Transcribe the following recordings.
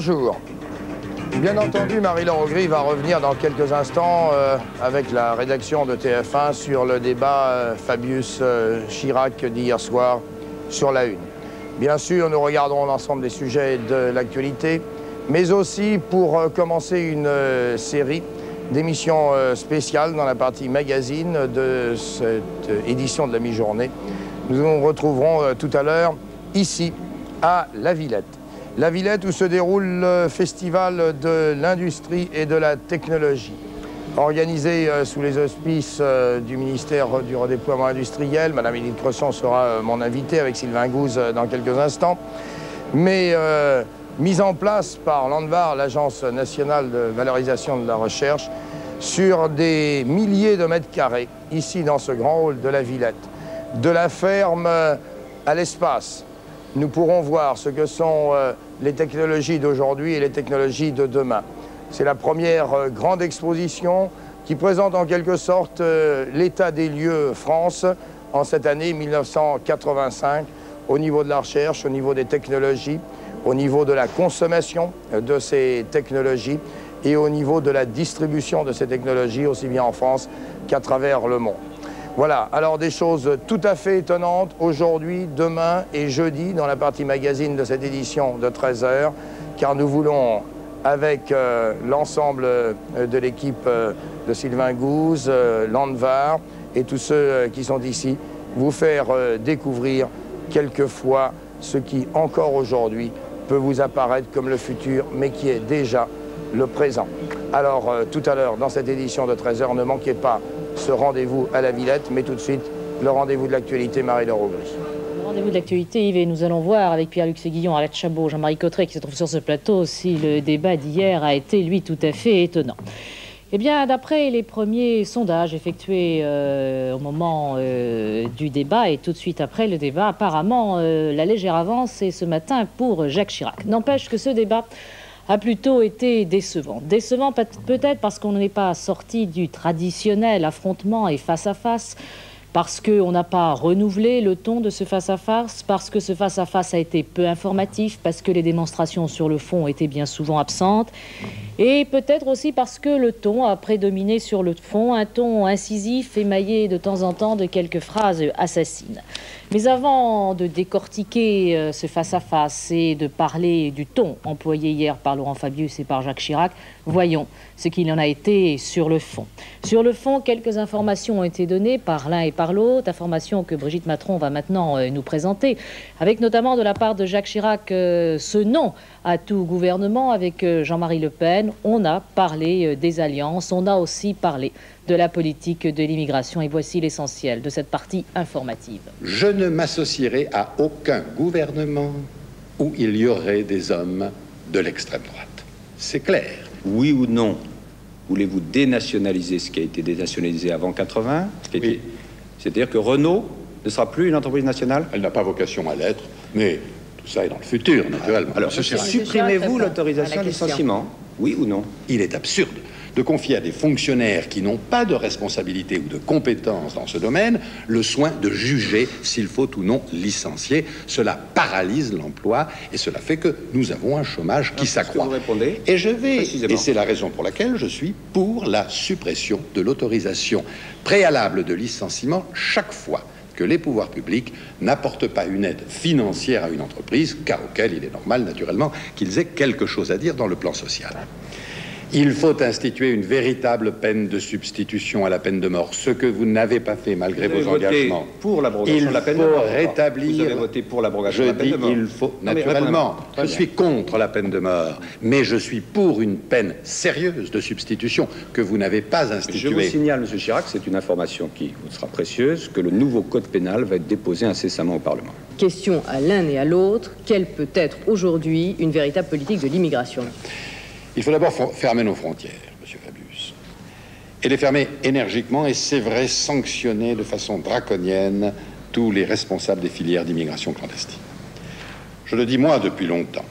Bonjour. Bien entendu, Marie-Laure Augry va revenir dans quelques instants avec la rédaction de TF1 sur le débat Fabius-Chirac d'hier soir sur la Une. Bien sûr, nous regarderons l'ensemble des sujets de l'actualité, mais aussi pour commencer une série d'émissions spéciales dans la partie magazine de cette édition de la mi-journée. Nous nous retrouverons tout à l'heure ici à La Villette. La Villette où se déroule le festival de l'industrie et de la technologie. Organisé sous les auspices du ministère du redéploiement industriel. Madame Édith Cresson sera mon invitée avec Sylvain Gouze dans quelques instants. Mais mise en place par l'ANVAR, l'Agence nationale de valorisation de la recherche, sur des milliers de mètres carrés, ici dans ce grand hall de La Villette. De la ferme à l'espace, nous pourrons voir ce que sont les technologies d'aujourd'hui et les technologies de demain. C'est la première grande exposition qui présente en quelque sorte l'état des lieux France en cette année 1985, au niveau de la recherche, au niveau des technologies, au niveau de la consommation de ces technologies et au niveau de la distribution de ces technologies, aussi bien en France qu'à travers le monde. Voilà, alors des choses tout à fait étonnantes aujourd'hui, demain et jeudi dans la partie magazine de cette édition de 13h, car nous voulons, avec l'ensemble de l'équipe de Sylvain Gouze, l'ANVAR et tous ceux qui sont ici, vous faire découvrir quelquefois ce qui, encore aujourd'hui, peut vous apparaître comme le futur, mais qui est déjà le présent. Alors, tout à l'heure, dans cette édition de 13h, ne manquez pas ce rendez-vous à La Villette, mais tout de suite, le rendez-vous de l'actualité, Marie-Laure Augry. Le rendez-vous de l'actualité, Yves, et nous allons voir avec Pierre-Luc Séguillon, Arlette Chabot, Jean-Marie Cotteret, qui se trouve sur ce plateau, si le débat d'hier a été, lui, tout à fait étonnant. Eh bien, d'après les premiers sondages effectués au moment du débat et tout de suite après le débat, apparemment, la légère avance est ce matin pour Jacques Chirac. N'empêche que ce débat a plutôt été décevant. Décevant peut-être parce qu'on n'est pas sorti du traditionnel affrontement et face-à-face, parce qu'on n'a pas renouvelé le ton de ce face-à-face, parce que ce face-à-face a été peu informatif, parce que les démonstrations sur le fond étaient bien souvent absentes, et peut-être aussi parce que le ton a prédominé sur le fond, un ton incisif, émaillé de temps en temps de quelques phrases assassines. Mais avant de décortiquer ce face-à-face et de parler du ton employé hier par Laurent Fabius et par Jacques Chirac, voyons ce qu'il en a été sur le fond. Sur le fond, quelques informations ont été données par l'un et par l'autre, informations que Brigitte Matron va maintenant nous présenter, avec notamment de la part de Jacques Chirac ce non à tout gouvernement avec Jean-Marie Le Pen. On a parlé des alliances, on a aussi parlé de la politique de l'immigration. Et voici l'essentiel de cette partie informative. Je ne m'associerai à aucun gouvernement où il y aurait des hommes de l'extrême droite. C'est clair. Oui ou non, voulez-vous dénationaliser ce qui a été dénationalisé avant 80 ? Oui. C'est-à-dire que Renault ne sera plus une entreprise nationale ? Elle n'a pas vocation à l'être, mais tout ça est dans le futur, naturellement. Alors, supprimez-vous l'autorisation de licenciement ? Oui ou non ? Il est absurde de confier à des fonctionnaires qui n'ont pas de responsabilité ou de compétences dans ce domaine le soin de juger s'il faut ou non licencier. Cela paralyse l'emploi et cela fait que nous avons un chômage qui s'accroît. Et c'est la raison pour laquelle je suis pour la suppression de l'autorisation préalable de licenciement chaque fois que les pouvoirs publics n'apportent pas une aide financière à une entreprise, cas auquel il est normal, naturellement, qu'ils aient quelque chose à dire dans le plan social. Il faut instituer une véritable peine de substitution à la peine de mort, ce que vous n'avez pas fait malgré vos engagements. Pour l'abrogation de la peine de mort. Il faut rétablir. Vous avez voté pour l'abrogation de la peine de mort. Il faut naturellement. Je suis contre la peine de mort, mais je suis pour une peine sérieuse de substitution que vous n'avez pas instituée. Je vous signale, Monsieur Chirac, c'est une information qui vous sera précieuse, que le nouveau code pénal va être déposé incessamment au Parlement. Question à l'un et à l'autre, quelle peut être aujourd'hui une véritable politique de l'immigration ? Il faut d'abord fermer nos frontières, Monsieur Fabius, et les fermer énergiquement, et c'est vrai, sanctionner de façon draconienne tous les responsables des filières d'immigration clandestine. Je le dis moi depuis longtemps.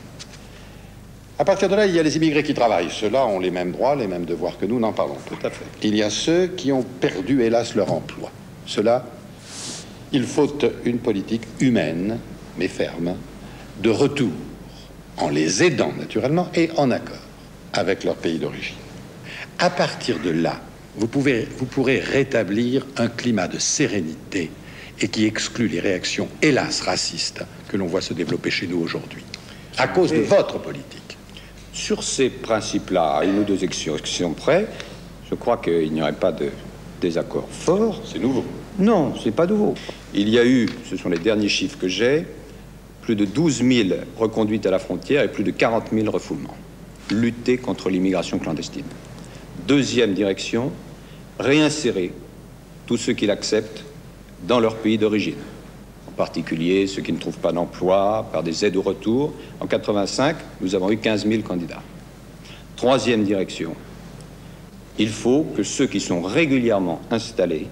À partir de là, il y a les immigrés qui travaillent. Ceux-là ont les mêmes droits, les mêmes devoirs que nous, n'en parlons pas. Tout à fait. Il y a ceux qui ont perdu, hélas, leur emploi. Ceux-là, il faut une politique humaine, mais ferme, de retour en les aidant naturellement et en accord avec leur pays d'origine. À partir de là, vous pourrez rétablir un climat de sérénité et qui exclut les réactions, hélas, racistes que l'on voit se développer chez nous aujourd'hui, à cause de votre politique. Sur ces principes-là, à une ou deux exceptions près, je crois qu'il n'y aurait pas de désaccord fort. C'est nouveau. Non, c'est pas nouveau. Il y a eu, ce sont les derniers chiffres que j'ai, plus de 12 000 reconduites à la frontière et plus de 40 000 refoulements. Lutter contre l'immigration clandestine. Deuxième direction, réinsérer tous ceux qui l'acceptent dans leur pays d'origine. En particulier ceux qui ne trouvent pas d'emploi, par des aides au retour. En 85, nous avons eu 15 000 candidats. Troisième direction, il faut que ceux qui sont régulièrement installés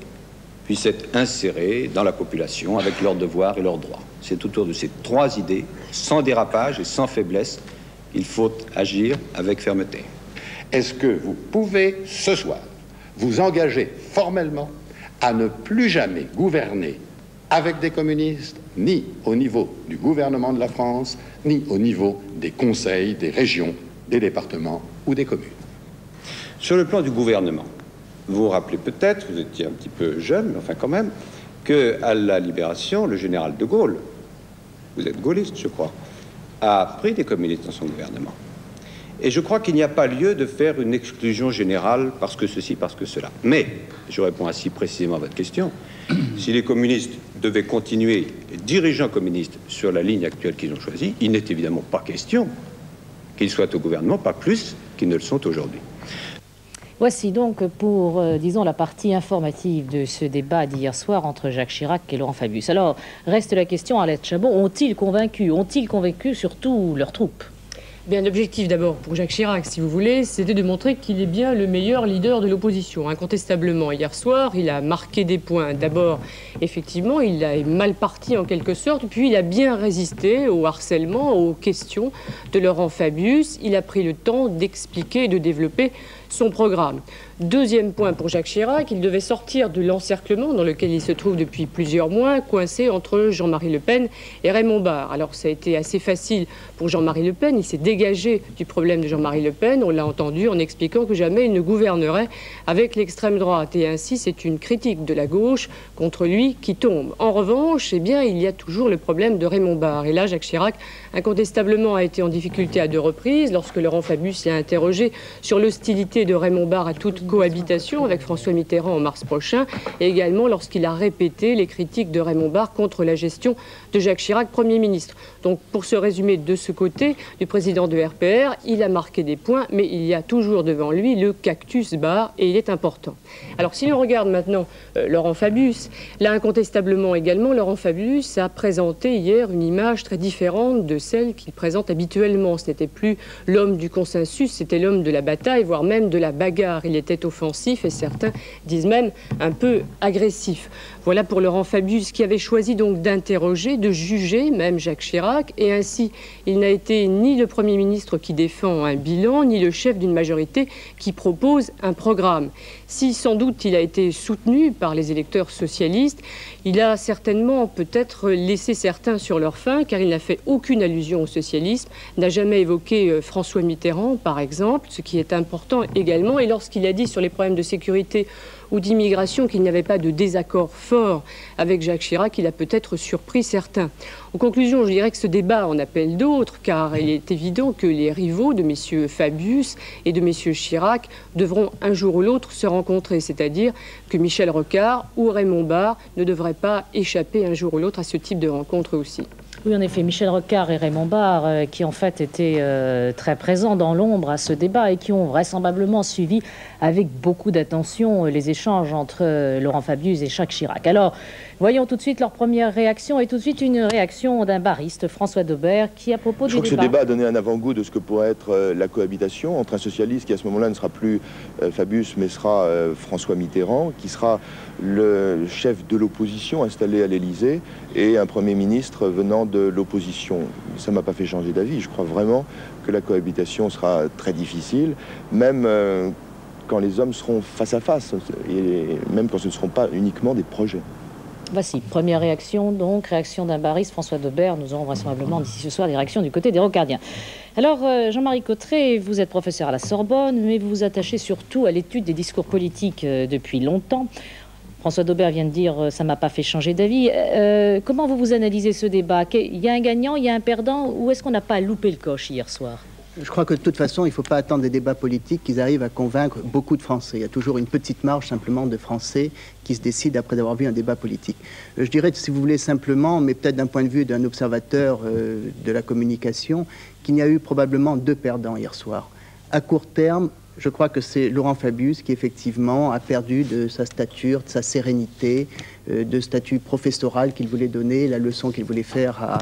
puissent être insérés dans la population avec leurs devoirs et leurs droits. C'est autour de ces trois idées, sans dérapage et sans faiblesse, il faut agir avec fermeté. Est-ce que vous pouvez, ce soir, vous engager formellement à ne plus jamais gouverner avec des communistes, ni au niveau du gouvernement de la France, ni au niveau des conseils, des régions, des départements ou des communes? Sur le plan du gouvernement, vous vous rappelez peut-être, vous étiez un petit peu jeune, mais enfin quand même, qu'à la Libération, le général de Gaulle, vous êtes gaulliste je crois, a pris des communistes dans son gouvernement. Et je crois qu'il n'y a pas lieu de faire une exclusion générale parce que ceci, parce que cela. Mais, je réponds ainsi précisément à votre question, si les communistes devaient continuer, les dirigeants communistes, sur la ligne actuelle qu'ils ont choisie, il n'est évidemment pas question qu'ils soient au gouvernement, pas plus qu'ils ne le sont aujourd'hui. Voici donc pour, disons, la partie informative de ce débat d'hier soir entre Jacques Chirac et Laurent Fabius. Alors, reste la question, Arlette Chabot, ont-ils convaincu surtout leurs troupes? Bien, l'objectif d'abord pour Jacques Chirac, si vous voulez, c'était de montrer qu'il est bien le meilleur leader de l'opposition. Incontestablement, hier soir, il a marqué des points. D'abord, effectivement, il est mal parti en quelque sorte, puis il a bien résisté au harcèlement, aux questions de Laurent Fabius. Il a pris le temps d'expliquer et de développer son programme. Deuxième point pour Jacques Chirac, il devait sortir de l'encerclement dans lequel il se trouve depuis plusieurs mois, coincé entre Jean-Marie Le Pen et Raymond Barre. Alors ça a été assez facile pour Jean-Marie Le Pen, il s'est dégagé du problème de Jean-Marie Le Pen, on l'a entendu en expliquant que jamais il ne gouvernerait avec l'extrême droite. Et ainsi c'est une critique de la gauche contre lui qui tombe. En revanche, eh bien, il y a toujours le problème de Raymond Barre. Et là, Jacques Chirac, incontestablement, a été en difficulté à deux reprises, lorsque Laurent Fabius l'a interrogé sur l'hostilité de Raymond Barre à toute cohabitation avec François Mitterrand en mars prochain, et également lorsqu'il a répété les critiques de Raymond Barre contre la gestion de Jacques Chirac, Premier ministre. Donc, pour se résumer de ce côté, du président de RPR, il a marqué des points, mais il y a toujours devant lui le cactus Barre, et il est important. Alors, si l'on regarde maintenant Laurent Fabius, là, incontestablement également, Laurent Fabius a présenté hier une image très différente de celle qu'il présente habituellement. Ce n'était plus l'homme du consensus, c'était l'homme de la bataille, voire même de la bagarre. Il était offensif et certains disent même un peu agressif. Voilà pour Laurent Fabius qui avait choisi donc d'interroger, de juger même Jacques Chirac, et ainsi il n'a été ni le Premier ministre qui défend un bilan, ni le chef d'une majorité qui propose un programme. Si sans doute il a été soutenu par les électeurs socialistes, il a certainement peut-être laissé certains sur leur faim, car il n'a fait aucune allusion au socialisme, n'a jamais évoqué François Mitterrand par exemple, ce qui est important également, et lorsqu'il a dit sur les problèmes de sécurité ou d'immigration qu'il n'y avait pas de désaccord fort avec Jacques Chirac, il a peut-être surpris certains. En conclusion, je dirais que ce débat en appelle d'autres, car il est évident que les rivaux de messieurs Fabius et de messieurs Chirac devront un jour ou l'autre se rencontrer, c'est-à-dire que Michel Rocard ou Raymond Barre ne devraient pas échapper un jour ou l'autre à ce type de rencontre aussi. Oui, en effet, Michel Rocard et Raymond Barre, qui en fait étaient très présents dans l'ombre à ce débat et qui ont vraisemblablement suivi avec beaucoup d'attention les échanges entre Laurent Fabius et Jacques Chirac. Alors, voyons tout de suite leur première réaction et tout de suite une réaction d'un bariste, François Daubert, qui à propos du débat... Je crois que ce débat a donné un avant-goût de ce que pourrait être la cohabitation entre un socialiste qui à ce moment-là ne sera plus Fabius mais sera François Mitterrand, qui sera le chef de l'opposition installé à l'Élysée et un Premier ministre venant de l'opposition. Ça ne m'a pas fait changer d'avis. Je crois vraiment que la cohabitation sera très difficile, même quand les hommes seront face à face, et même quand ce ne seront pas uniquement des projets. Voici, première réaction, donc, réaction d'un bariste, François Daubert. Nous aurons vraisemblablement d'ici ce soir des réactions du côté des rocardiens. Alors, Jean-Marie Cotterêts, vous êtes professeur à la Sorbonne, mais vous vous attachez surtout à l'étude des discours politiques depuis longtemps. François Daubert vient de dire ça ne m'a pas fait changer d'avis. Comment vous analysez ce débat? Il y a un gagnant, il y a un perdant, ou est-ce qu'on n'a pas loupé le coche hier soir? Je crois que de toute façon, il ne faut pas attendre des débats politiques qu'ils arrivent à convaincre beaucoup de Français. Il y a toujours une petite marge simplement de Français qui se décident après avoir vu un débat politique. Je dirais, si vous voulez simplement, mais peut-être d'un point de vue d'un observateur de la communication, qu'il y a eu probablement 2 perdants hier soir. À court terme, je crois que c'est Laurent Fabius qui effectivement a perdu de sa stature, de sa sérénité, de statut professoral qu'il voulait donner, la leçon qu'il voulait faire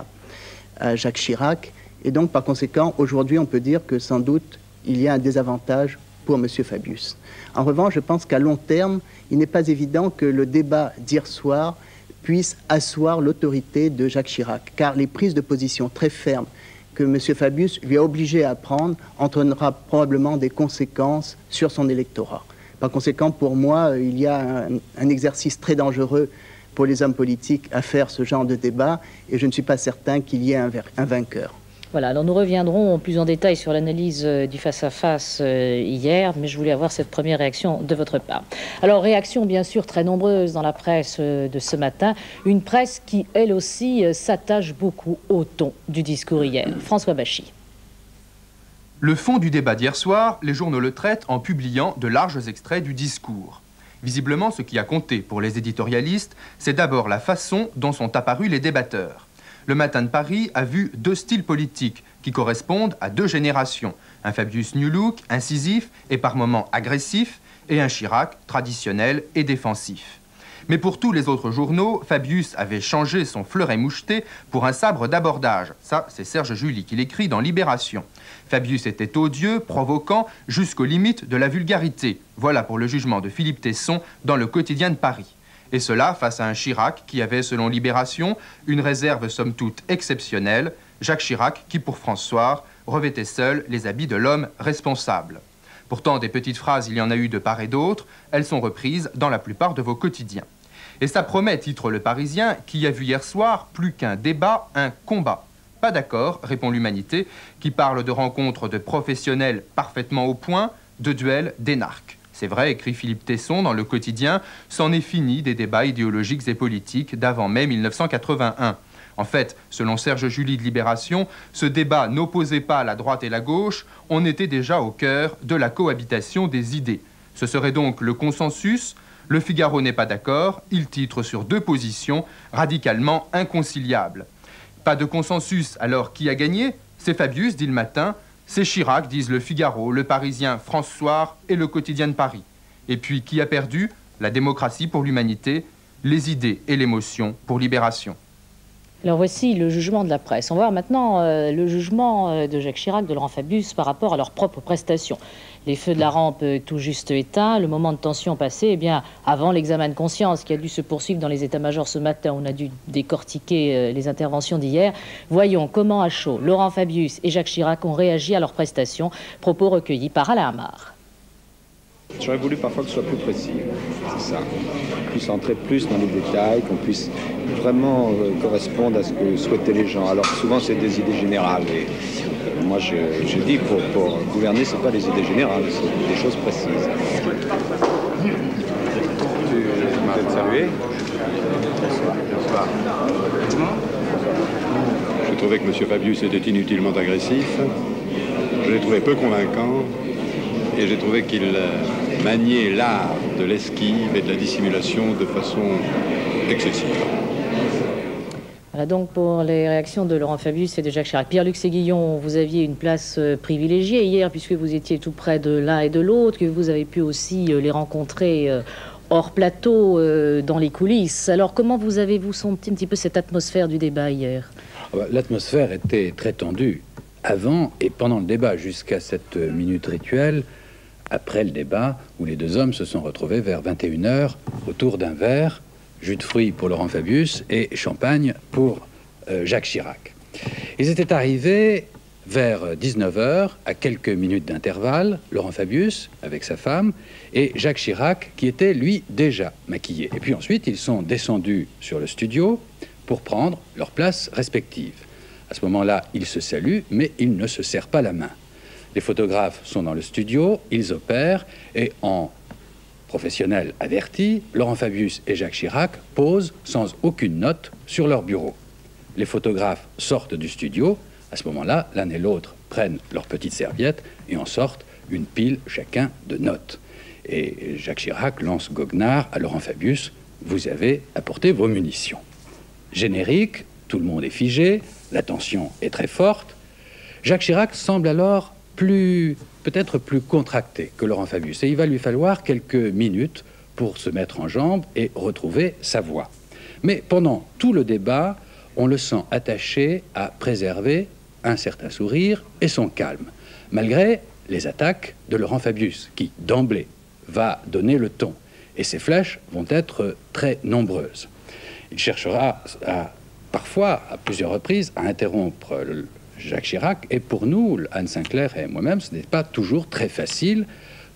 à Jacques Chirac. Et donc, par conséquent, aujourd'hui, on peut dire que sans doute, il y a un désavantage pour M. Fabius. En revanche, je pense qu'à long terme, il n'est pas évident que le débat d'hier soir puisse asseoir l'autorité de Jacques Chirac, car les prises de position très fermes que M. Fabius lui a obligé à prendre entraînera probablement des conséquences sur son électorat. Par conséquent, pour moi, il y a un exercice très dangereux pour les hommes politiques à faire ce genre de débat, et je ne suis pas certain qu'il y ait un vainqueur. Voilà, alors nous reviendrons plus en détail sur l'analyse du face-à-face hier, mais je voulais avoir cette première réaction de votre part. Alors, réaction bien sûr très nombreuse dans la presse de ce matin, une presse qui, elle aussi, s'attache beaucoup au ton du discours hier. François Bachy. Le fond du débat d'hier soir, les journaux le traitent en publiant de larges extraits du discours. Visiblement, ce qui a compté pour les éditorialistes, c'est d'abord la façon dont sont apparus les débatteurs. Le Matin de Paris a vu 2 styles politiques qui correspondent à 2 générations. Un Fabius New Look, incisif et par moments agressif, et un Chirac traditionnel et défensif. Mais pour tous les autres journaux, Fabius avait changé son fleuret moucheté pour un sabre d'abordage. Ça, c'est Serge July qui l'écrit dans Libération. Fabius était odieux, provoquant, jusqu'aux limites de la vulgarité. Voilà pour le jugement de Philippe Tesson dans le Quotidien de Paris. Et cela face à un Chirac qui avait, selon Libération, une réserve somme toute exceptionnelle, Jacques Chirac qui, pour François, revêtait seul les habits de l'homme responsable. Pourtant, des petites phrases, il y en a eu de part et d'autre, elles sont reprises dans la plupart de vos quotidiens. Et ça promet, titre Le Parisien, qui a vu hier soir plus qu'un débat, un combat. Pas d'accord, répond l'Humanité, qui parle de rencontres de professionnels parfaitement au point, de duels d'énarques. C'est vrai, écrit Philippe Tesson dans Le Quotidien, c'en est fini des débats idéologiques et politiques d'avant mai 1981. En fait, selon Serge July de Libération, ce débat n'opposait pas la droite et la gauche, on était déjà au cœur de la cohabitation des idées. Ce serait donc le consensus. Le Figaro n'est pas d'accord, il titre sur 2 positions radicalement inconciliables. Pas de consensus, alors qui a gagné? C'est Fabius, dit Le Matin. C'est Chirac, disent Le Figaro, Le Parisien, François et Le Quotidien de Paris. Et puis, qui a perdu? La démocratie pour l'Humanité, les idées et l'émotion pour Libération. Alors voici le jugement de la presse. On va voir maintenant le jugement de Jacques Chirac, de Laurent Fabius par rapport à leurs propres prestations. Les feux de la rampe tout juste éteints, le moment de tension passé, eh bien, avant l'examen de conscience qui a dû se poursuivre dans les états-majors ce matin, on a dû décortiquer les interventions d'hier. Voyons comment à chaud Laurent Fabius et Jacques Chirac ont réagi à leurs prestations, propos recueillis par Alain Amar. J'aurais voulu parfois que ce soit plus précis, c'est ça. Qu'on puisse entrer plus dans les détails, qu'on puisse vraiment correspondre à ce que souhaitaient les gens. Alors souvent c'est des idées générales. Et moi je dis pour gouverner, c'est pas des idées générales, c'est des choses précises. Tu m'as salué. Bonsoir. Je trouvais que M. Fabius était inutilement agressif. Je l'ai trouvé peu convaincant. Et j'ai trouvé qu'il maniait l'art de l'esquive et de la dissimulation de façon excessive. Voilà donc pour les réactions de Laurent Fabius et de Jacques Chirac. Pierre-Luc Séguillon, vous aviez une place privilégiée hier puisque vous étiez tout près de l'un et de l'autre, que vous avez pu aussi les rencontrer hors plateau, dans les coulisses. Alors comment vous avez-vous senti un petit peu cette atmosphère du débat hier? L'atmosphère était très tendue avant et pendant le débat, jusqu'à cette minute rituelle. Après le débat, où les 2 hommes se sont retrouvés vers 21 h autour d'un verre, jus de fruits pour Laurent Fabius et champagne pour Jacques Chirac. Ils étaient arrivés vers 19h, à quelques minutes d'intervalle, Laurent Fabius avec sa femme et Jacques Chirac qui était, lui, déjà maquillé. Et puis ensuite, ils sont descendus sur le studio pour prendre leurs places respectives. À ce moment-là, ils se saluent, mais ils ne se serrent pas la main. Les photographes sont dans le studio, ils opèrent, et en professionnels avertis, Laurent Fabius et Jacques Chirac posent sans aucune note sur leur bureau. Les photographes sortent du studio. À ce moment-là, l'un et l'autre prennent leurs petites serviettes et en sortent une pile chacun de notes. Et Jacques Chirac lance goguenard à Laurent Fabius: vous avez apporté vos munitions. Générique, tout le monde est figé, la tension est très forte. Jacques Chirac semble alors peut-être plus contracté que Laurent Fabius, et il va lui falloir quelques minutes pour se mettre en jambe et retrouver sa voix. Mais pendant tout le débat, on le sent attaché à préserver un certain sourire et son calme, malgré les attaques de Laurent Fabius, qui, d'emblée, va donner le ton. Et ces flèches vont être très nombreuses. Il cherchera parfois, à plusieurs reprises, à interrompre Jacques Chirac. Et pour nous, Anne Sinclair et moi-même, ce n'est pas toujours très facile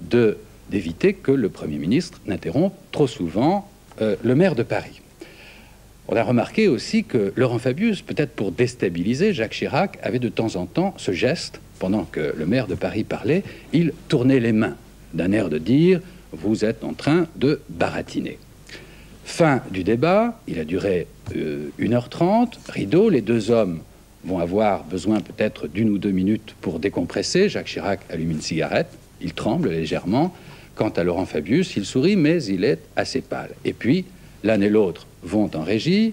d'éviter que le Premier ministre n'interrompe trop souvent le maire de Paris. On a remarqué aussi que Laurent Fabius, peut-être pour déstabiliser Jacques Chirac, avait de temps en temps ce geste, pendant que le maire de Paris parlait, il tournait les mains, d'un air de dire « vous êtes en train de baratiner ». Fin du débat, il a duré 1h30, rideau, les deux hommes vont avoir besoin peut-être d'1 ou 2 minutes pour décompresser. Jacques Chirac allume une cigarette, il tremble légèrement. Quant à Laurent Fabius, il sourit, mais il est assez pâle. Et puis, l'un et l'autre vont en régie,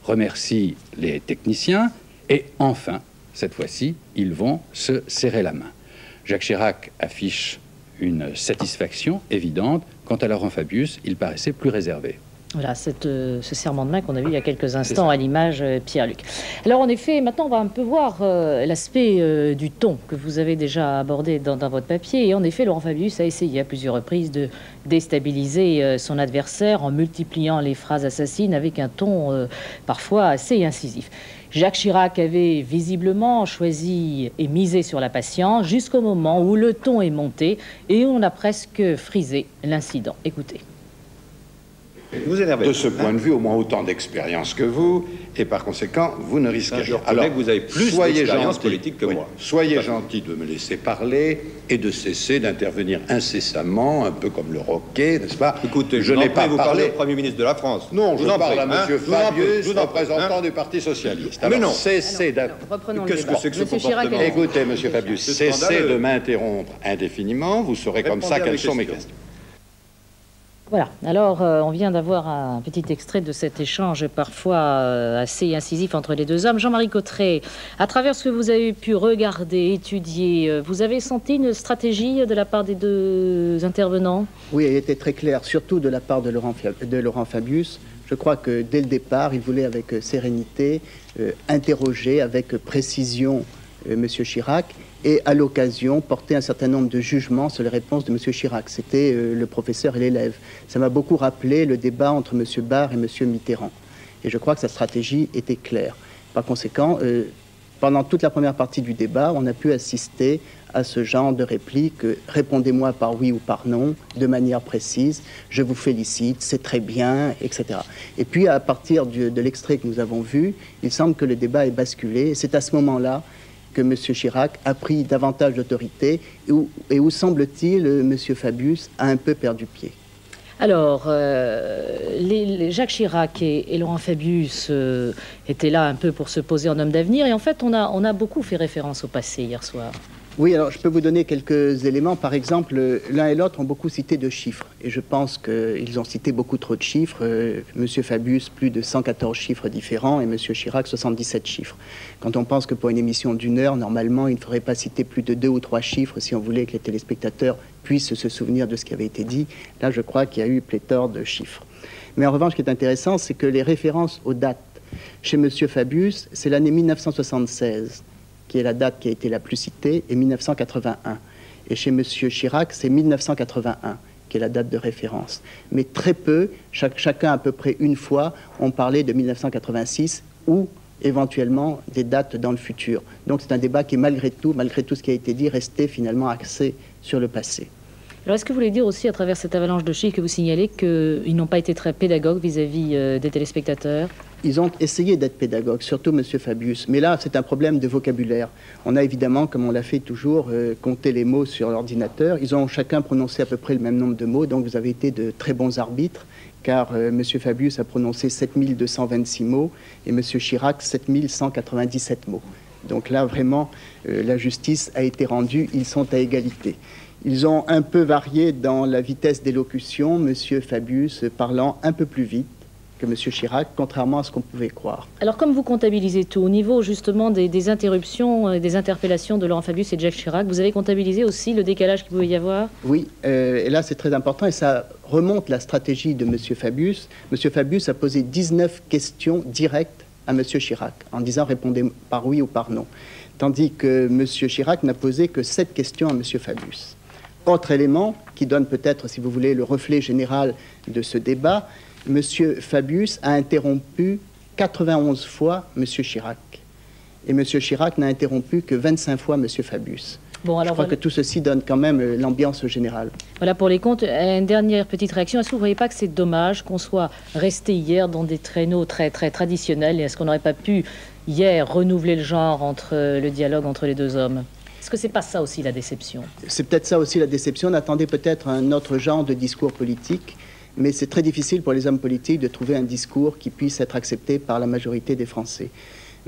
remercient les techniciens, et enfin, cette fois-ci, ils vont se serrer la main. Jacques Chirac affiche une satisfaction évidente. Quant à Laurent Fabius, il paraissait plus réservé. Voilà, ce serrement de main qu'on a vu il y a quelques instants à l'image Pierre-Luc. Alors en effet, maintenant on va un peu voir l'aspect du ton que vous avez déjà abordé dans votre papier. Et en effet, Laurent Fabius a essayé à plusieurs reprises de déstabiliser son adversaire en multipliant les phrases assassines avec un ton parfois assez incisif. Jacques Chirac avait visiblement choisi et misé sur la patience jusqu'au moment où le ton est monté et on a presque frisé l'incident. Écoutez. Vous énervez. De ce point de vue, au moins autant d'expérience que vous, et par conséquent, vous ne risquez rien. Alors, vous avez plus d'expérience politique que moi. Soyez gentil de me laisser parler et de cesser d'intervenir incessamment, un peu comme le Roquet, n'est-ce pas? Écoutez, je n'ai pas vous parler au Premier ministre de la France. Non, je parle à M. Fabius, représentant du Parti Socialiste. Mais non. Cessez Qu'est-ce que c'est que ce comportement? Écoutez, M. Fabius, cessez de m'interrompre indéfiniment. Vous saurez comme ça quelles sont mes questions. Voilà, alors on vient d'avoir un petit extrait de cet échange parfois assez incisif entre les deux hommes. Jean-Marie Cotterêts, à travers ce que vous avez pu regarder, étudier, vous avez senti une stratégie de la part des deux intervenants? Oui, elle était très claire, surtout de la part de Laurent Fabius. Je crois que dès le départ, il voulait avec sérénité interroger avec précision M. Chirac et à l'occasion porter un certain nombre de jugements sur les réponses de M. Chirac. C'était le professeur et l'élève. Ça m'a beaucoup rappelé le débat entre M. Barre et M. Mitterrand. Et je crois que sa stratégie était claire. Par conséquent, pendant toute la première partie du débat, on a pu assister à ce genre de réplique « Répondez-moi par oui ou par non, de manière précise, je vous félicite, c'est très bien, etc. » Et puis, à partir de l'extrait que nous avons vu, il semble que le débat ait basculé. Et c'est à ce moment-là que M. Chirac a pris davantage d'autorité et où semble-t-il, M. Fabius a un peu perdu pied. Alors, Jacques Chirac et Laurent Fabius étaient là un peu pour se poser en homme d'avenir. Et en fait, on a beaucoup fait référence au passé hier soir. Oui, alors je peux vous donner quelques éléments. Par exemple, l'un et l'autre ont beaucoup cité de chiffres. Et je pense qu'ils ont cité beaucoup trop de chiffres. Monsieur Fabius, plus de 114 chiffres différents, et Monsieur Chirac, 77 chiffres. Quand on pense que pour une émission d'1 heure, normalement, il ne faudrait pas citer plus de 2 ou 3 chiffres si on voulait que les téléspectateurs puissent se souvenir de ce qui avait été dit. Là, je crois qu'il y a eu pléthore de chiffres. Mais en revanche, ce qui est intéressant, c'est que les références aux dates chez Monsieur Fabius, c'est l'année 1976. Qui est la date qui a été la plus citée, et 1981. Et chez M. Chirac, c'est 1981, qui est la date de référence. Mais très peu, chacun à peu près une fois, on parlait de 1986 ou éventuellement des dates dans le futur. Donc c'est un débat qui est malgré tout ce qui a été dit, resté finalement axé sur le passé. Alors est-ce que vous voulez dire aussi, à travers cette avalanche de chiffres que vous signalez, qu'ils n'ont pas été très pédagogues vis-à-vis des téléspectateurs? Ils ont essayé d'être pédagogues, surtout M. Fabius. Mais là, c'est un problème de vocabulaire. On a évidemment, comme on l'a fait toujours, compté les mots sur l'ordinateur. Ils ont chacun prononcé à peu près le même nombre de mots, donc vous avez été de très bons arbitres, car M. Fabius a prononcé 7226 mots et M. Chirac 7197 mots. Donc là, vraiment, la justice a été rendue, ils sont à égalité. Ils ont un peu varié dans la vitesse d'élocution, M. Fabius parlant un peu plus vite que M. Chirac, contrairement à ce qu'on pouvait croire. Alors, comme vous comptabilisez tout, au niveau justement des interruptions, des interpellations de Laurent Fabius et de Jacques Chirac, vous avez comptabilisé aussi le décalage qu'il pouvait y avoir? Oui, et là c'est très important, et ça remonte la stratégie de M. Fabius. M. Fabius a posé 19 questions directes à M. Chirac, en disant répondez par oui ou par non. Tandis que M. Chirac n'a posé que 7 questions à M. Fabius. Autre élément qui donne peut-être, si vous voulez, le reflet général de ce débat, M. Fabius a interrompu 91 fois M. Chirac. Et M. Chirac n'a interrompu que 25 fois M. Fabius. Bon, alors je crois que tout ceci donne quand même l'ambiance générale. Voilà pour les comptes. Une dernière petite réaction. Est-ce que vous ne voyez pas que c'est dommage qu'on soit resté hier dans des créneaux très, très traditionnels? Et est-ce qu'on n'aurait pas pu, hier, renouveler le genre entre le dialogue entre les deux hommes? Est-ce que c'est pas ça aussi la déception? C'est peut-être ça aussi la déception. On attendait peut-être un autre genre de discours politique, mais c'est très difficile pour les hommes politiques de trouver un discours qui puisse être accepté par la majorité des Français.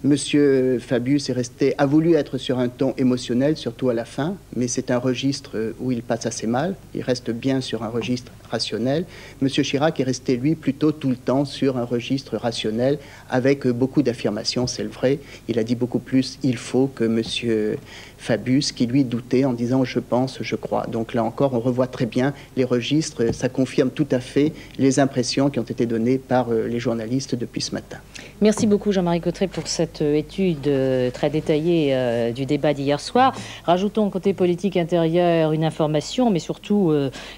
Monsieur Fabius a voulu être sur un ton émotionnel, surtout à la fin, mais c'est un registre où il passe assez mal. Il reste bien sur un registre rationnel. Monsieur Chirac est resté, lui, plutôt tout le temps sur un registre rationnel, avec beaucoup d'affirmations, c'est le vrai. Il a dit beaucoup plus « il faut » que monsieur Fabius, qui lui doutait en disant « je pense, je crois ». Donc là encore, on revoit très bien les registres. Ça confirme tout à fait les impressions qui ont été données par les journalistes depuis ce matin. Merci beaucoup Jean-Marie Cotret pour cette étude très détaillée du débat d'hier soir. Rajoutons côté politique intérieure une information, mais surtout,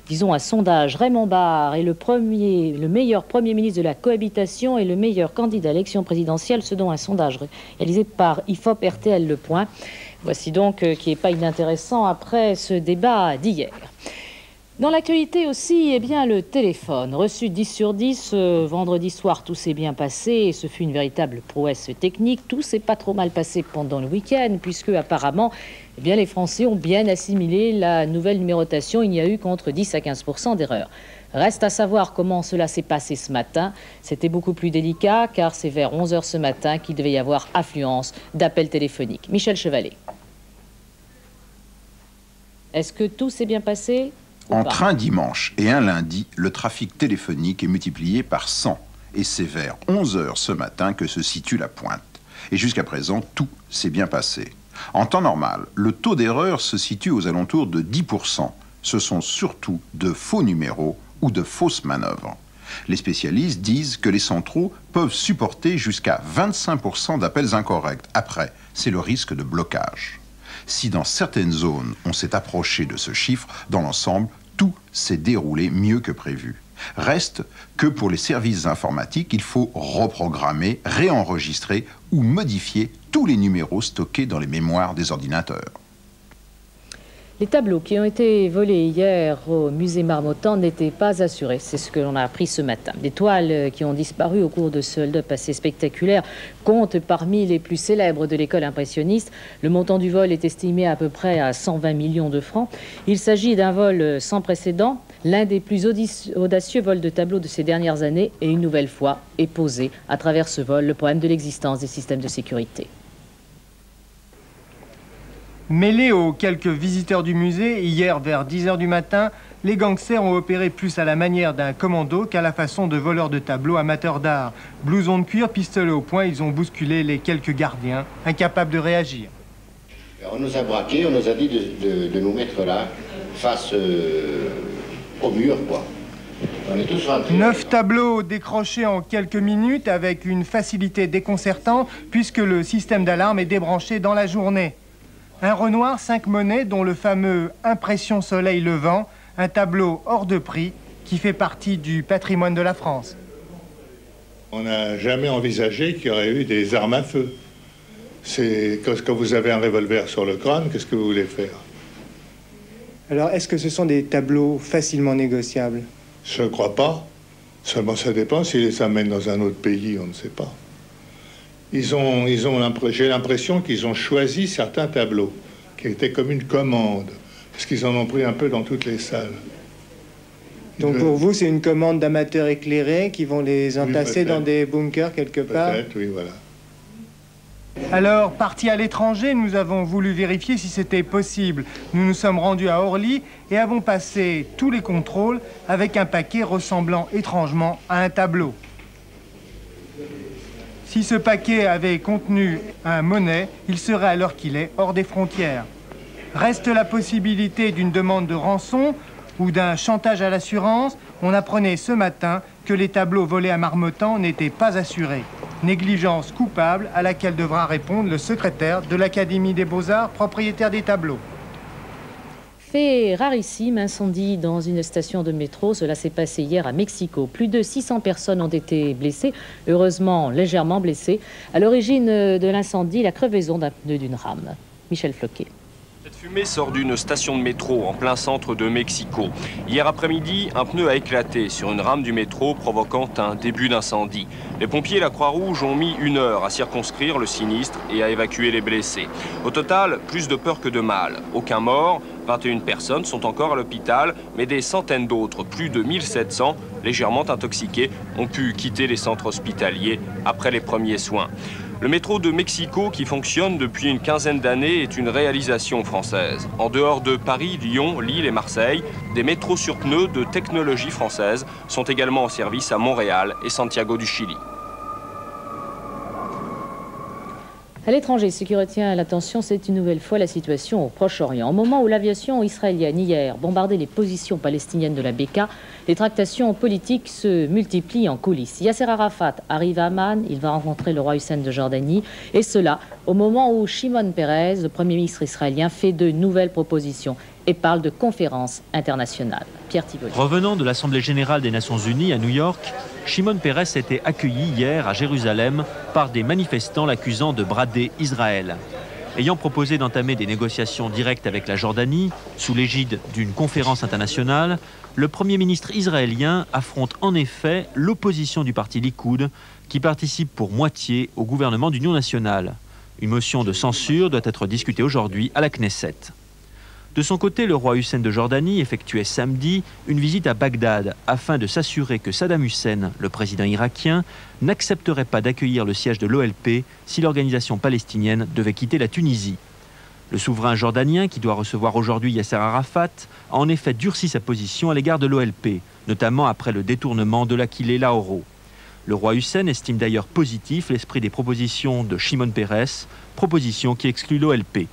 disons, un sondage. Raymond Barre est le meilleur Premier ministre de la cohabitation et le meilleur candidat à l'élection présidentielle, selon un sondage réalisé par IFOP RTL Le Point. Voici donc qui n'est pas inintéressant après ce débat d'hier. Dans l'actualité aussi, eh bien, le téléphone. Reçu 10 sur 10, vendredi soir, tout s'est bien passé et ce fut une véritable prouesse technique. Tout s'est pas trop mal passé pendant le week-end, puisque apparemment, eh bien, les Français ont bien assimilé la nouvelle numérotation. Il n'y a eu qu'entre 10 à 15% d'erreurs. Reste à savoir comment cela s'est passé ce matin. C'était beaucoup plus délicat, car c'est vers 11 h ce matin qu'il devait y avoir affluence d'appels téléphoniques. Michel Chevalet. Est-ce que tout s'est bien passé ? Entre un dimanche et un lundi, le trafic téléphonique est multiplié par 100. Et c'est vers 11 h ce matin que se situe la pointe. Et jusqu'à présent, tout s'est bien passé. En temps normal, le taux d'erreur se situe aux alentours de 10%. Ce sont surtout de faux numéros ou de fausses manœuvres. Les spécialistes disent que les centraux peuvent supporter jusqu'à 25% d'appels incorrects. Après, c'est le risque de blocage. Si dans certaines zones, on s'est approché de ce chiffre, dans l'ensemble, tout s'est déroulé mieux que prévu. Reste que pour les services informatiques, il faut reprogrammer, réenregistrer ou modifier tous les numéros stockés dans les mémoires des ordinateurs. Les tableaux qui ont été volés hier au musée Marmottan n'étaient pas assurés. C'est ce que l'on a appris ce matin. Des toiles qui ont disparu au cours de ce hold-up assez spectaculaire comptent parmi les plus célèbres de l'école impressionniste. Le montant du vol est estimé à peu près à 120 millions de francs. Il s'agit d'un vol sans précédent, l'un des plus audacieux vols de tableaux de ces dernières années. Et une nouvelle fois est posé à travers ce vol le problème de l'existence des systèmes de sécurité. Mêlés aux quelques visiteurs du musée, hier vers 10 h du matin, les gangsters ont opéré plus à la manière d'un commando qu'à la façon de voleurs de tableaux amateurs d'art. Blouson de cuir, pistolet au poing, ils ont bousculé les quelques gardiens, incapables de réagir. On nous a braqués, on nous a dit de nous mettre là, face au mur, quoi. On est tous rentrés. 9 tableaux décrochés en quelques minutes avec une facilité déconcertante puisque le système d'alarme est débranché dans la journée. Un Renoir 5 monnaies dont le fameux Impression Soleil Levant, un tableau hors de prix qui fait partie du patrimoine de la France. On n'a jamais envisagé qu'il y aurait eu des armes à feu. C'est quand vous avez un revolver sur le crâne, qu'est-ce que vous voulez faire? Alors, est-ce que ce sont des tableaux facilement négociables? Je ne crois pas. Seulement, ça dépend s'ils les amènent dans un autre pays, on ne sait pas. J'ai l'impression qu'ils ont choisi certains tableaux, qui étaient comme une commande, parce qu'ils en ont pris un peu dans toutes les salles. Donc pour vous, c'est une commande d'amateurs éclairés qui vont les entasser oui, dans des bunkers quelque part? Peut-être, oui, voilà. Alors, partis à l'étranger, nous avons voulu vérifier si c'était possible. Nous nous sommes rendus à Orly et avons passé tous les contrôles avec un paquet ressemblant étrangement à un tableau. Si ce paquet avait contenu un monnaie, il serait à l'heure qu'il est hors des frontières. Reste la possibilité d'une demande de rançon ou d'un chantage à l'assurance. On apprenait ce matin que les tableaux volés à Marmottan n'étaient pas assurés. Négligence coupable à laquelle devra répondre le secrétaire de l'Académie des Beaux-Arts, propriétaire des tableaux. Fait rarissime, incendie dans une station de métro. Cela s'est passé hier à Mexico. Plus de 600 personnes ont été blessées, heureusement légèrement blessées. À l'origine de l'incendie, la crevaison d'un pneu d'une rame. Michel Floquet. Cette fumée sort d'une station de métro en plein centre de Mexico. Hier après-midi, un pneu a éclaté sur une rame du métro, provoquant un début d'incendie. Les pompiers et la Croix-Rouge ont mis 1 heure à circonscrire le sinistre et à évacuer les blessés. Au total, plus de peur que de mal. Aucun mort, 21 personnes sont encore à l'hôpital, mais des centaines d'autres, plus de 1700, légèrement intoxiqués, ont pu quitter les centres hospitaliers après les premiers soins. Le métro de Mexico, qui fonctionne depuis une quinzaine d'années, est une réalisation française. En dehors de Paris, Lyon, Lille et Marseille, des métros sur pneus de technologie française sont également en service à Montréal et Santiago du Chili. À l'étranger, ce qui retient l'attention, c'est une nouvelle fois la situation au Proche-Orient. Au moment où l'aviation israélienne hier bombardait les positions palestiniennes de la Beka, les tractations politiques se multiplient en coulisses. Yasser Arafat arrive à Amman, il va rencontrer le roi Hussein de Jordanie, et cela au moment où Shimon Peres, le Premier ministre israélien, fait de nouvelles propositions et parle de conférences internationales. Pierre Tivoli. Revenant de l'Assemblée générale des Nations unies à New York, Shimon Peres a été accueilli hier à Jérusalem par des manifestants l'accusant de brader Israël. Ayant proposé d'entamer des négociations directes avec la Jordanie, sous l'égide d'une conférence internationale, le Premier ministre israélien affronte en effet l'opposition du parti Likoud, qui participe pour moitié au gouvernement d'union nationale. Une motion de censure doit être discutée aujourd'hui à la Knesset. De son côté, le roi Hussein de Jordanie effectuait samedi une visite à Bagdad afin de s'assurer que Saddam Hussein, le président irakien, n'accepterait pas d'accueillir le siège de l'OLP si l'organisation palestinienne devait quitter la Tunisie. Le souverain jordanien, qui doit recevoir aujourd'hui Yasser Arafat, a en effet durci sa position à l'égard de l'OLP, notamment après le détournement de l'Aquilée Lahoro. Le roi Hussein estime d'ailleurs positif l'esprit des propositions de Shimon Peres, proposition qui exclut l'OLP.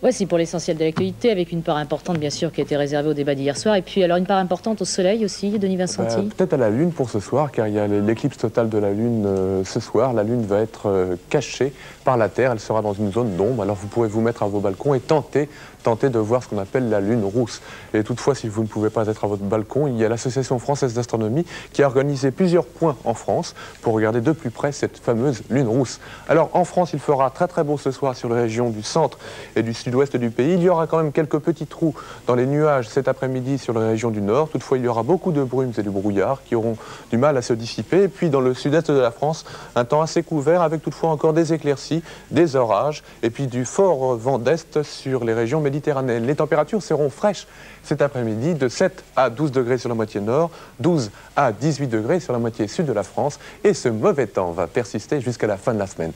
Voici pour l'essentiel de l'actualité, avec une part importante bien sûr qui a été réservée au débat d'hier soir, et puis alors une part importante au soleil aussi, Denis Vincenty. Peut-être à la Lune pour ce soir, car il y a l'éclipse totale de la Lune ce soir. La Lune va être cachée par la Terre, elle sera dans une zone d'ombre, alors vous pourrez vous mettre à vos balcons et tenter de voir ce qu'on appelle la Lune rousse. Et toutefois, si vous ne pouvez pas être à votre balcon, il y a l'Association française d'astronomie qui a organisé plusieurs points en France pour regarder de plus près cette fameuse Lune rousse. Alors en France, il fera très très beau ce soir sur les régions du centre et du sud-ouest du pays. Il y aura quand même quelques petits trous dans les nuages cet après-midi sur les régions du nord. Toutefois, il y aura beaucoup de brumes et du brouillard qui auront du mal à se dissiper. Et puis dans le sud-est de la France, un temps assez couvert avec toutefois encore des éclaircies, des orages et puis du fort vent d'est sur les régions méditerranéennes. Les températures seront fraîches cet après-midi de 7 à 12 degrés sur la moitié nord, 12 à 18 degrés sur la moitié sud de la France. Et ce mauvais temps va persister jusqu'à la fin de la semaine.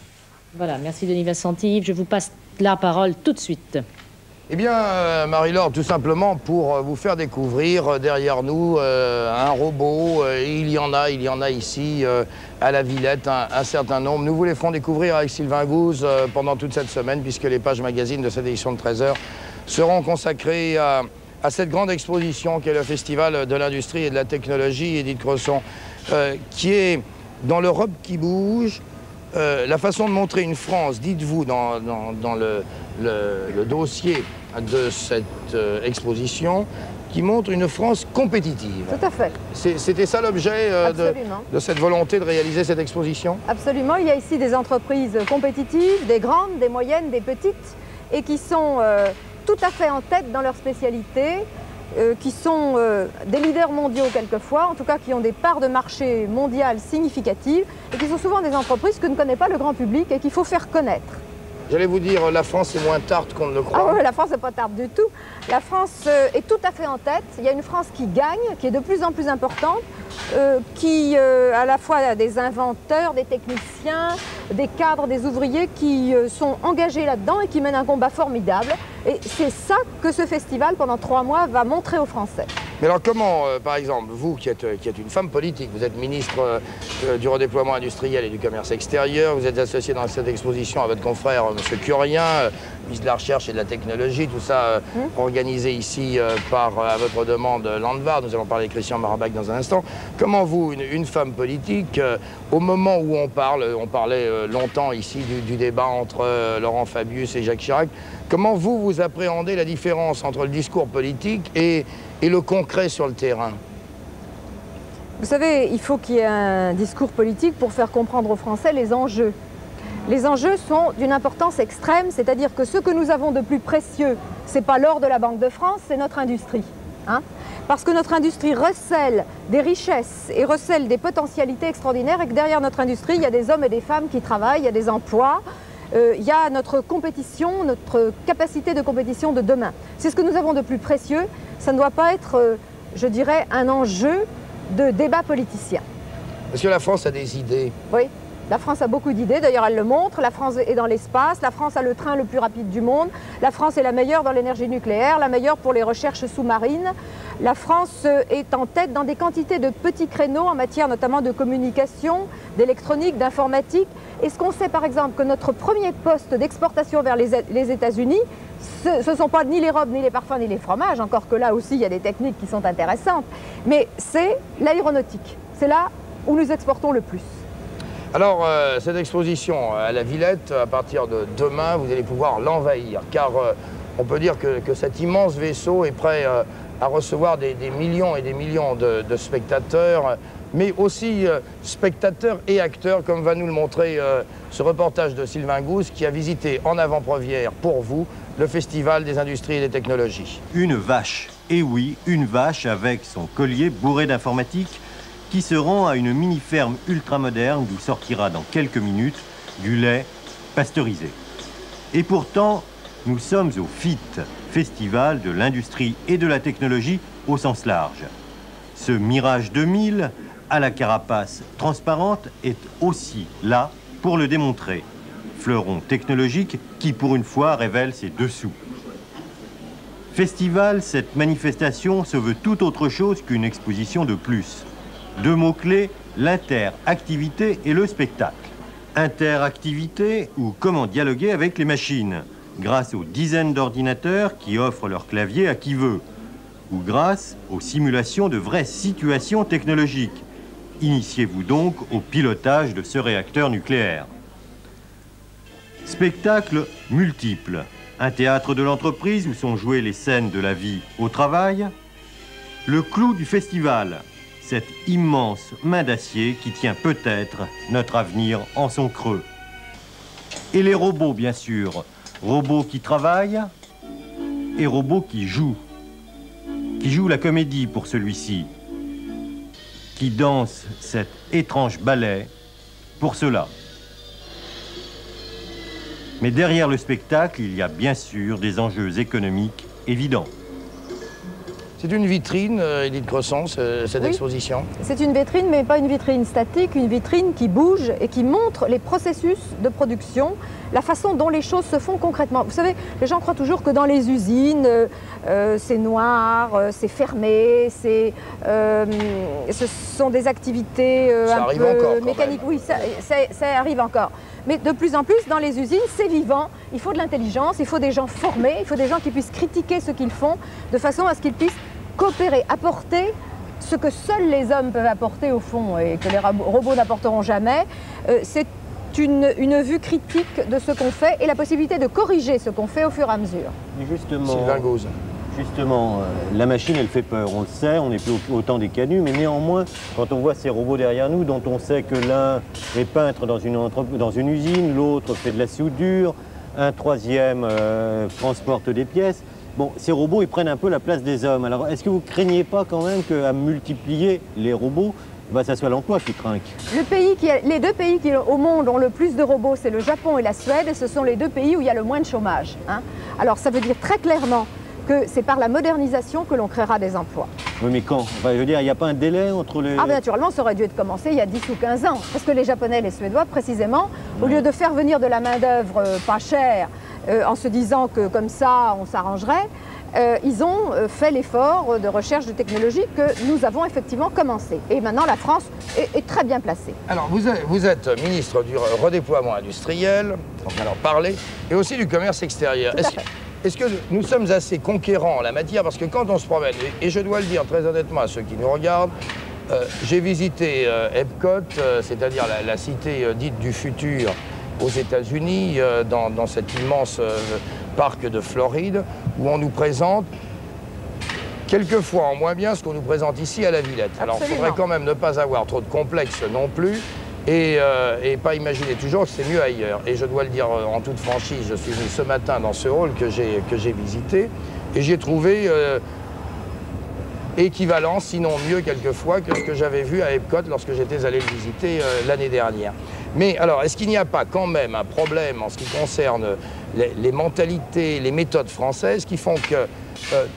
Voilà, merci Denis Vincenty. Je vous passe la parole tout de suite. Eh bien, Marie-Laure, tout simplement pour vous faire découvrir derrière nous un robot. Il y en a ici à la Villette un certain nombre. Nous vous les ferons découvrir avec Sylvain Gouze pendant toute cette semaine, puisque les pages magazines de cette édition de 13h seront consacrées à cette grande exposition qu'est le Festival de l'Industrie et de la Technologie, Edith Cresson, qui est dans l'Europe qui bouge. La façon de montrer une France, dites-vous, dans le dossier de cette exposition, qui montre une France compétitive. Tout à fait. C'était ça l'objet de cette volonté de réaliser cette exposition? Absolument. Il y a ici des entreprises compétitives, des grandes, des moyennes, des petites, et qui sont tout à fait en tête dans leur spécialité, qui sont des leaders mondiaux quelquefois, en tout cas qui ont des parts de marché mondiales significatives, et qui sont souvent des entreprises que ne connaît pas le grand public et qu'il faut faire connaître. J'allais vous dire, la France est moins tarte qu'on ne le croit. Ah oui, la France n'est pas tarte du tout. La France est tout à fait en tête. Il y a une France qui gagne, qui est de plus en plus importante, qui à la fois a des inventeurs, des techniciens, des cadres, des ouvriers qui sont engagés là-dedans et qui mènent un combat formidable. Et c'est ça que ce festival, pendant 3 mois, va montrer aux Français. Mais alors comment, par exemple, vous qui êtes une femme politique, vous êtes ministre du redéploiement industriel et du commerce extérieur, vous êtes associé dans cette exposition à votre confrère M. Curien, ministre de la Recherche et de la Technologie, tout ça organisé ici par, à votre demande, Landvar. Nous allons parler avec Christian Marabach dans un instant. Comment vous, une femme politique, au moment où on parlait longtemps ici du débat entre Laurent Fabius et Jacques Chirac, comment vous appréhendez la différence entre le discours politique et le concret sur le terrain? Vous savez, il faut qu'il y ait un discours politique pour faire comprendre aux Français les enjeux. Les enjeux sont d'une importance extrême, c'est-à-dire que ce que nous avons de plus précieux, ce n'est pas l'or de la Banque de France, c'est notre industrie. Parce que notre industrie recèle des richesses et recèle des potentialités extraordinaires, et que derrière notre industrie, il y a des hommes et des femmes qui travaillent, il y a des emplois, il y a notre compétition, notre capacité de compétition de demain. C'est ce que nous avons de plus précieux. Ça ne doit pas être, je dirais, un enjeu de débat politicien. Parce que la France a des idées. Oui, la France a beaucoup d'idées, d'ailleurs elle le montre. La France est dans l'espace, la France a le train le plus rapide du monde, la France est la meilleure dans l'énergie nucléaire, la meilleure pour les recherches sous-marines. La France est en tête dans des quantités de petits créneaux en matière notamment de communication, d'électronique, d'informatique. Est-ce qu'on sait par exemple que notre premier poste d'exportation vers les États-Unis, ce ne sont pas ni les robes, ni les parfums, ni les fromages, encore que là aussi il y a des techniques qui sont intéressantes, mais c'est l'aéronautique. C'est là où nous exportons le plus. Alors, cette exposition à la Villette, à partir de demain, vous allez pouvoir l'envahir, car on peut dire que cet immense vaisseau est prêt à recevoir des millions et des millions de spectateurs, mais aussi spectateurs et acteurs, comme va nous le montrer ce reportage de Sylvain Gousse, qui a visité en avant-première pour vous le Festival des Industries et des Technologies. Une vache, et oui, une vache avec son collier bourré d'informatique, qui se rend à une mini-ferme ultramoderne d'où sortira dans quelques minutes du lait pasteurisé. Et pourtant, nous sommes au FIT, Festival de l'Industrie et de la Technologie au sens large. Ce Mirage 2000, à la carapace transparente, est aussi là pour le démontrer. Fleuron technologique qui, pour une fois, révèle ses dessous. Festival, cette manifestation se veut tout autre chose qu'une exposition de plus. 2 mots-clés, l'interactivité et le spectacle. Interactivité ou comment dialoguer avec les machines, grâce aux dizaines d'ordinateurs qui offrent leur clavier à qui veut, ou grâce aux simulations de vraies situations technologiques. Initiez-vous donc au pilotage de ce réacteur nucléaire. Spectacle multiple, un théâtre de l'entreprise où sont jouées les scènes de la vie au travail. Le clou du festival, cette immense main d'acier qui tient peut-être notre avenir en son creux. Et les robots, bien sûr, robots qui travaillent et robots qui jouent la comédie pour celui-ci, qui dansent cet étrange ballet pour cela. Mais derrière le spectacle, il y a bien sûr des enjeux économiques évidents. C'est une vitrine, Édith Cresson, cette exposition? C'est une vitrine, mais pas une vitrine statique, une vitrine qui bouge et qui montre les processus de production, la façon dont les choses se font concrètement. Vous savez, les gens croient toujours que dans les usines, c'est noir, c'est fermé, ce sont des activités un peu mécaniques. Oui, ça arrive encore. Mais de plus en plus, dans les usines, c'est vivant. Il faut de l'intelligence, il faut des gens formés, il faut des gens qui puissent critiquer ce qu'ils font, de façon à ce qu'ils puissent coopérer, apporter ce que seuls les hommes peuvent apporter au fond et que les robots n'apporteront jamais. C'est une vue critique de ce qu'on fait et la possibilité de corriger ce qu'on fait au fur et à mesure. Justement, Sylvain Gousse. Justement, la machine, elle fait peur. On le sait, on n'est plus au temps des canuts, mais néanmoins, quand on voit ces robots derrière nous, dont on sait que l'un est peintre dans une usine, l'autre fait de la soudure, un troisième transporte des pièces. Bon, ces robots, ils prennent un peu la place des hommes. Alors, est-ce que vous ne craignez pas quand même qu'à multiplier les robots, ça soit l'emploi qui trinque? Les deux pays qui au monde ont le plus de robots, c'est le Japon et la Suède, et ce sont les deux pays où il y a le moins de chômage. Hein. Alors, ça veut dire très clairement que c'est par la modernisation que l'on créera des emplois. Oui, mais quand? Enfin, je veux dire, il n'y a pas un délai entre les... Ah, bien naturellement, ça aurait dû être commencé il y a 10 ou 15 ans. Parce que les Japonais et les Suédois, précisément, au lieu de faire venir de la main-d'œuvre pas chère, en se disant que comme ça, on s'arrangerait, ils ont fait l'effort de recherche de technologie que nous avons effectivement commencé. Et maintenant, la France est très bien placée. Alors, vous êtes ministre du redéploiement industriel, on va en parler, et aussi du commerce extérieur. Est-ce que nous sommes assez conquérants en la matière? Parce que quand on se promène, et je dois le dire très honnêtement à ceux qui nous regardent, j'ai visité Epcot, c'est-à-dire la cité dite du futur aux États-Unis, dans cet immense parc de Floride, où on nous présente quelquefois en moins bien ce qu'on nous présente ici à la Villette. Alors il faudrait quand même ne pas avoir trop de complexes non plus, et pas imaginer toujours que c'est mieux ailleurs. Et je dois le dire en toute franchise, je suis venu ce matin dans ce hall que j'ai visité, et j'ai trouvé équivalent, sinon mieux quelquefois, que ce que j'avais vu à Epcot lorsque j'étais allé le visiter l'année dernière. Mais alors, est-ce qu'il n'y a pas quand même un problème en ce qui concerne les mentalités, les méthodes françaises qui font que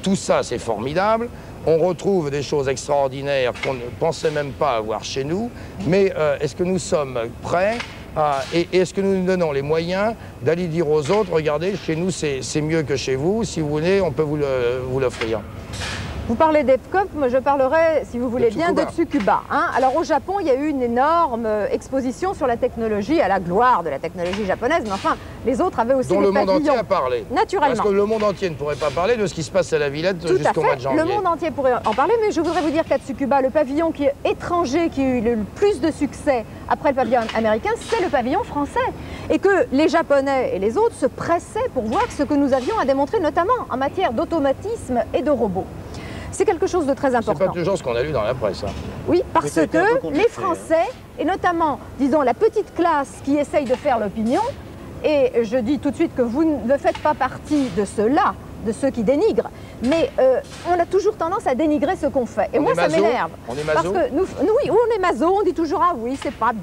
tout ça, c'est formidable, on retrouve des choses extraordinaires qu'on ne pensait même pas avoir chez nous, mais est-ce que nous sommes prêts et est-ce que nous nous donnons les moyens d'aller dire aux autres, regardez, chez nous c'est mieux que chez vous, si vous voulez, on peut vous l'offrir? Vous parlez d'Epcot, moi je parlerai, si vous voulez bien, de Tsukuba. Hein. Alors au Japon, il y a eu une énorme exposition sur la technologie, à la gloire de la technologie japonaise, mais enfin, les autres avaient aussi des pavillons. Dont le monde entier a parlé. Naturellement. Parce que le monde entier ne pourrait pas parler de ce qui se passe à la Villette jusqu'au mois de janvier. Le monde entier pourrait en parler, mais je voudrais vous dire qu'à Tsukuba, le pavillon qui est étranger, qui a eu le plus de succès après le pavillon américain, c'est le pavillon français. Et que les Japonais et les autres se pressaient pour voir ce que nous avions à démontrer, notamment en matière d'automatisme et de robots. C'est quelque chose de très important. C'est pas toujours ce qu'on a lu dans la presse. Hein. Oui, parce que les Français, et notamment, disons, la petite classe qui essaye de faire l'opinion, et je dis tout de suite que vous ne faites pas partie de ceux-là, de ceux qui dénigrent, mais on a toujours tendance à dénigrer ce qu'on fait. Et moi, ça m'énerve. On est maso. Parce que oui, on est maso, on dit toujours, ah oui, c'est pas